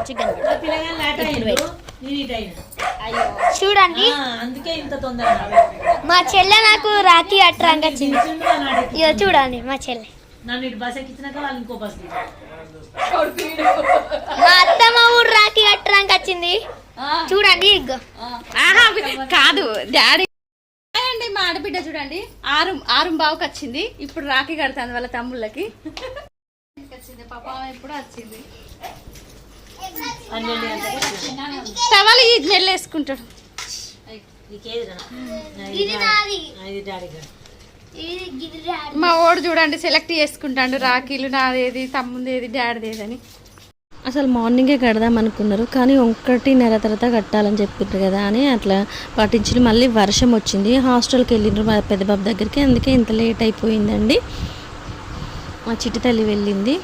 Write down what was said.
మంచిగా చూడండి అందుకే ఇంత తొందరగా మా చెల్లె నాకు రాఖీ కట్టడానికి వచ్చింది. ఇగో చూడండి మా చెల్లె. నన్ను ఇటు బస్ ఎక్కించినాక వాళ్ళు ఇంకో బస్ మా అత్తమ్మ ఊరు రాఖీ కట్టడానికి వచ్చింది. చూడండి ఇగో. కాదు డాడీ అండి మా ఆడబిడ్డ చూడండి 6:15కి వచ్చింది. ఇప్పుడు రాఖీ కడతాను వాళ్ళ తమ్ముళ్ళకి. వచ్చింది పాప ఎప్పుడు వచ్చింది. టవల్ ఈ నెల వేసుకుంటాడు. మా ఓడు చూడండి సెలెక్ట్ చేసుకుంటాడు రాఖీలు నాదేది తమ్ముందేది డాడీదేది అని. అసలు మార్నింగే కడదాం అనుకున్నారు కానీ 1:30 తర్వాత కట్టాలని చెప్పారు కదా అని అట్లా పాటించి మళ్ళీ వర్షం వచ్చింది. హాస్టల్కి వెళ్ళిండ్రు మా పెద్ద బాబు దగ్గరికి, అందుకే ఇంత లేట్ అయిపోయిందండి. మా చిట్టి తల్లి వెళ్ళింది.